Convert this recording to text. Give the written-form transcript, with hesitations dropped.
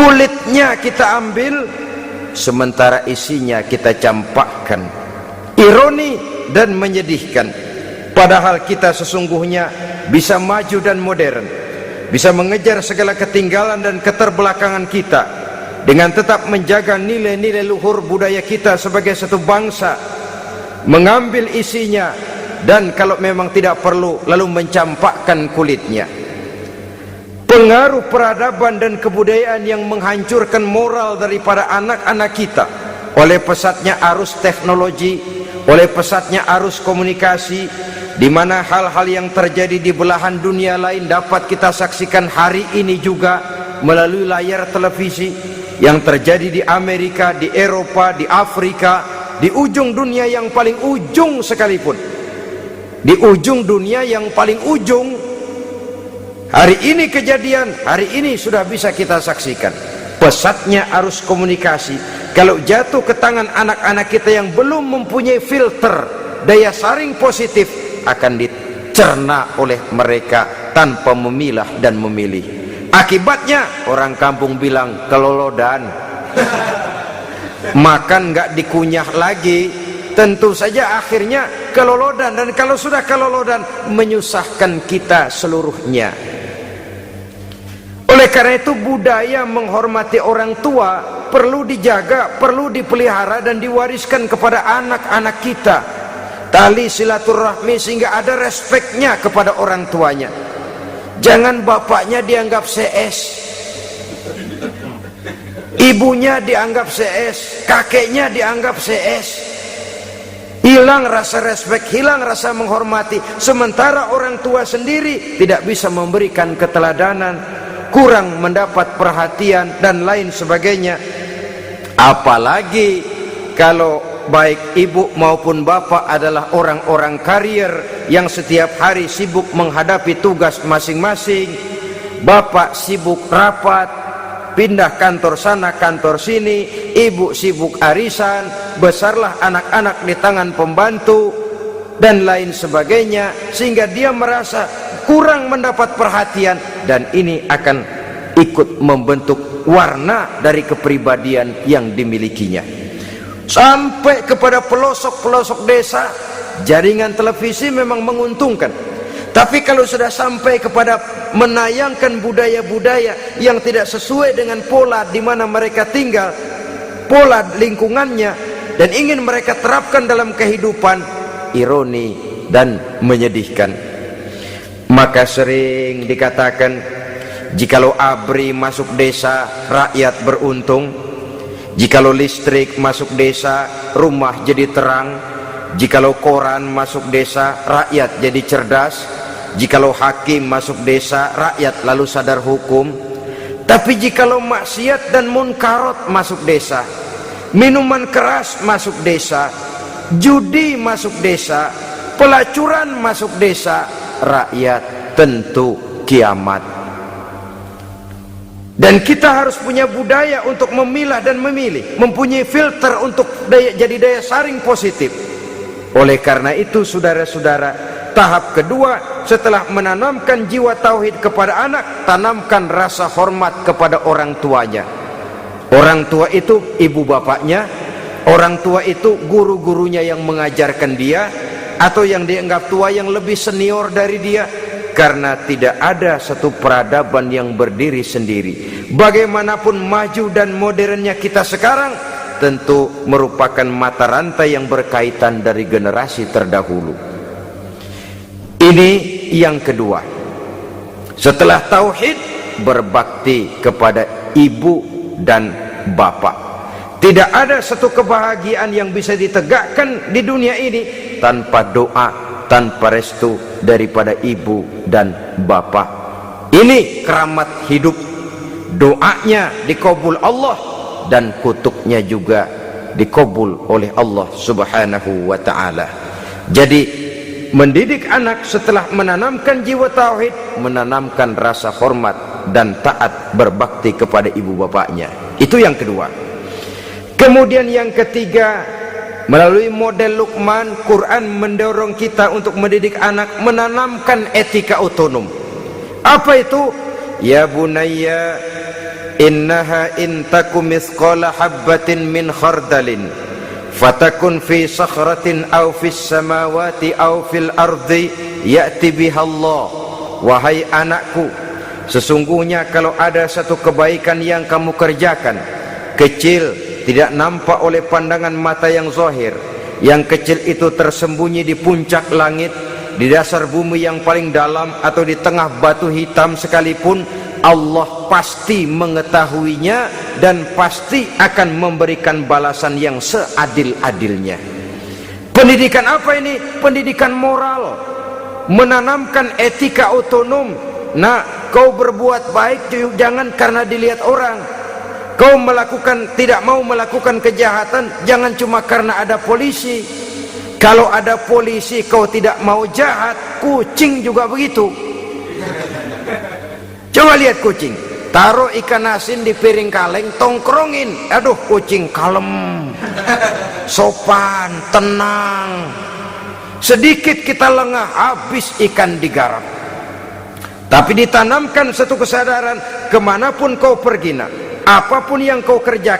kulitnya kita ambil, sementara isinya kita campakkan. Ironi dan menyedihkan. Padahal kita sesungguhnya bisa maju dan modern, bisa mengejar segala ketinggalan dan keterbelakangan kita dengan tetap menjaga nilai-nilai luhur budaya kita sebagai satu bangsa, mengambil isinya, dan kalau memang tidak perlu lalu mencampakkan kulitnya. Pengaruh peradaban dan kebudayaan yang menghancurkan moral daripada anak-anak kita oleh pesatnya arus teknologi, oleh pesatnya arus komunikasi, di mana hal-hal yang terjadi di belahan dunia lain dapat kita saksikan hari ini juga melalui layar televisi. Yang terjadi di Amerika, di Eropa, di Afrika, di ujung dunia yang paling ujung sekalipun, di ujung dunia yang paling ujung, hari ini kejadian, hari ini sudah bisa kita saksikan. Pesatnya arus komunikasi, kalau jatuh ke tangan anak-anak kita yang belum mempunyai filter daya saring positif, akan dicerna oleh mereka tanpa memilah dan memilih. Akibatnya orang kampung bilang kelolodan. Makan nggak dikunyah lagi, tentu saja akhirnya kelolodan, dan kalau sudah kelolodan menyusahkan kita seluruhnya. Oleh karena itu budaya menghormati orang tua perlu dijaga, perlu dipelihara dan diwariskan kepada anak-anak kita. Tali silaturahmi sehingga ada respeknya kepada orang tuanya. Jangan bapaknya dianggap CS, ibunya dianggap CS, kakeknya dianggap CS. Hilang rasa respek, hilang rasa menghormati. Sementara orang tua sendiri tidak bisa memberikan keteladanan, kurang mendapat perhatian dan lain sebagainya. Apalagi kalau baik ibu maupun bapak adalah orang-orang karier yang setiap hari sibuk menghadapi tugas masing-masing. Bapak sibuk rapat, pindah kantor sana kantor sini, ibu sibuk arisan, besarlah anak-anak di tangan pembantu dan lain sebagainya, sehingga dia merasa kurang mendapat perhatian, dan ini akan ikut membentuk warna dari kepribadian yang dimilikinya. Sampai kepada pelosok-pelosok desa, jaringan televisi memang menguntungkan. Tapi kalau sudah sampai kepada menayangkan budaya-budaya yang tidak sesuai dengan pola di mana mereka tinggal, pola lingkungannya, dan ingin mereka terapkan dalam kehidupan, ironi dan menyedihkan. Maka sering dikatakan, jikalau ABRI masuk desa, rakyat beruntung. Jikalau listrik masuk desa, rumah jadi terang. Jikalau koran masuk desa, rakyat jadi cerdas. Jikalau hakim masuk desa, rakyat lalu sadar hukum. Tapi jikalau maksiat dan munkarot masuk desa, minuman keras masuk desa, judi masuk desa, pelacuran masuk desa, rakyat tentu kiamat. Dan kita harus punya budaya untuk memilah dan memilih, mempunyai filter untuk jadi daya saring positif. Oleh karena itu saudara-saudara, tahap kedua setelah menanamkan jiwa tauhid kepada anak, tanamkan rasa hormat kepada orang tuanya. Orang tua itu ibu bapaknya, orang tua itu guru-gurunya yang mengajarkan dia, atau yang dianggap tua yang lebih senior dari dia. Karena tidak ada satu peradaban yang berdiri sendiri. Bagaimanapun maju dan modernnya kita sekarang, tentu merupakan mata rantai yang berkaitan dari generasi terdahulu. Ini yang kedua. Setelah tauhid, berbakti kepada ibu dan bapak. Tidak ada satu kebahagiaan yang bisa ditegakkan di dunia ini tanpa doa, tanpa restu daripada ibu dan bapak. Ini keramat hidup. Doanya dikabul Allah dan kutuknya juga dikabul oleh Allah Subhanahu wa ta'ala. Jadi mendidik anak setelah menanamkan jiwa tauhid, menanamkan rasa hormat dan taat berbakti kepada ibu bapaknya. Itu yang kedua. Kemudian yang ketiga, melalui model Luqman, Quran mendorong kita untuk mendidik anak, menanamkan etika otonom. Apa itu? Ya bunayya innaha in takum mithqala habbatin min khardalin fatakun fi sakhratin aw fis samawati aw fil ardi ya'ti biha Allah. Wahai anakku, sesungguhnya kalau ada satu kebaikan yang kamu kerjakan, kecil, tidak nampak oleh pandangan mata yang zahir, yang kecil itu tersembunyi di puncak langit, di dasar bumi yang paling dalam, atau di tengah batu hitam sekalipun, Allah pasti mengetahuinya dan pasti akan memberikan balasan yang seadil-adilnya. Pendidikan apa ini? Pendidikan moral, menanamkan etika otonom. Nah, kau berbuat baik jangan karena dilihat orang. Kau tidak mau melakukan kejahatan jangan cuma karena ada polisi. Kalau ada polisi kau tidak mau jahat, kucing juga begitu. Coba lihat kucing, taruh ikan asin di piring kaleng, tongkrongin, aduh kucing kalem, sopan, tenang. Sedikit kita lengah, habis ikan digarap. Tapi ditanamkan satu kesadaran, kemanapun kau pergi, apapun yang kau kerjakan,